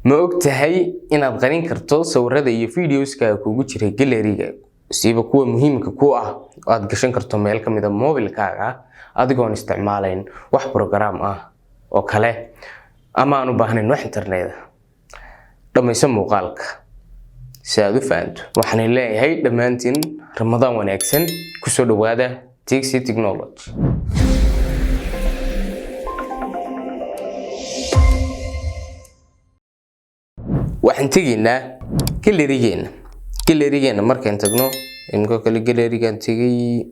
ma ogtahay inaad qarin karto sawirada iyo videoska kugu jira gallery-ga siiba kuwa muhiimka ku ah oo aad gashan karto meel kamid ah mobile-kaaga adigoon isticmaalayn wax program ah oo kale ama aan u baahnayn wax internet dhamayso muuqaalka si aad u fahanto waxaan leeyahay dhamaantiin Ramadaan wanaagsan ku soo dhawaada TXT Technology. waxaan tegaynaa gallery-geena markaan tagno imka kale gallery-gaan tagay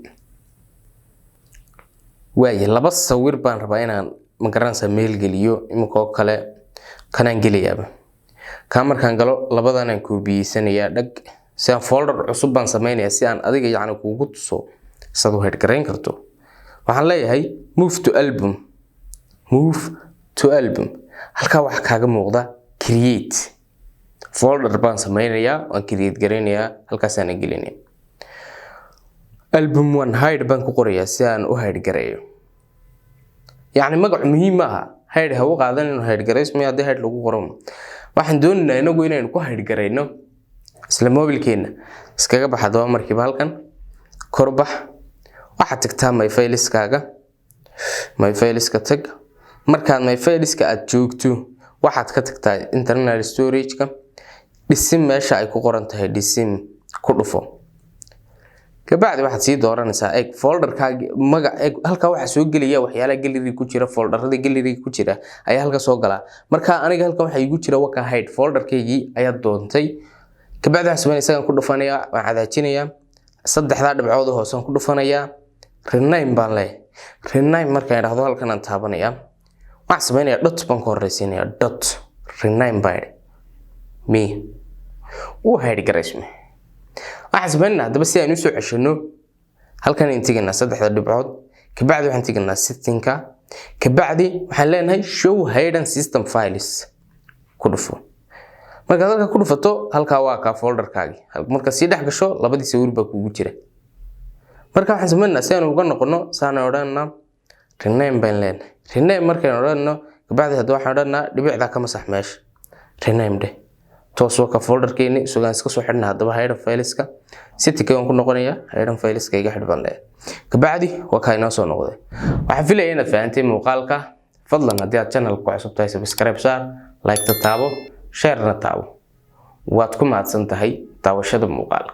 waaye laba sawir baan rabaa inaan magaranaysa meel geliyo imka kale kanaan geliyaaba ka markaan galo labadan aan koobiyeysanaya dhag si aan folder cusub baan sameeynaya si aan adiga yacni kuugu tuso sad u head gareyn karto waxaan leeyahay move to album halka wax kaaga muuqda create folder baan sameeynaya waan create gareynaya halkaas aan gelinaya album one hide baan ku qorayaa si aan u hide gareeyo yani magac muhiim ah hide ha u qaadan inuu hide gareysmo hadii hide lagu qoro waxaan doonaynaa inagu inaynu ku hide gareyno isla mobile-keena iskaga baxdo markiiba halkan korbax waxa tagtaa my files-kaaga tag markaad my files-ka aad joogto waxaad ka tagtaa internal storage-ka dhisin meesha ay ku qoran tahay dhisin ku dhufo kabacdi waxaad sii dooranaysaa egg folder-kaaga magac egg halka waxa soo gelaya waxyaalaha gallery ku jira folderada gallery ku jira ayaa halka soo gala marka aniga halka waxa igu jira waka hide folder-keygii ayaa doontay kabacdi waxaan sameynaysaa ku dhufanaya waan cadaajinaya saddexda dhibcood hoos aan ku dhufanaya rename baan leeyahay rename markaan raahdo halkan aan taabanaya waxaan sameynaya dot baan ku horeysiinaya dot rename by me hide gareysme waxaan sameynaa hadaba si aan u soo ceshano halkan aan tagaynaa saddexda dhibcood kabacdi waxaan tagaynaa setting-ka kabacdi waxaan leenahay show hidden system files ku dhufo marka halka ku dhufato halka waa ka folder-kaagi marka si dhex gasho labadii sawir baa kugu jira marka waxaan sameynaa si aan uga noqono saan oranna rename baan leenahay rename markaan oranno kabacdi hadda waxaan oranaa dhibicda ka masax meesha rename de toos ka folder-keeni sugaan iska soo xidhnaa hadaba hidden files-ka setting-ka ku noqonaya hidden files-ka iga xidhban leh kabacdi waa ka inoo soo noqday waxaan filayaa inaad fahantay muuqaalka fadlan haddii aad channel-ka ku cusub tahay subscribe saar like ta taabo share na taabo waad ku mahadsan tahay daawashada muuqaalka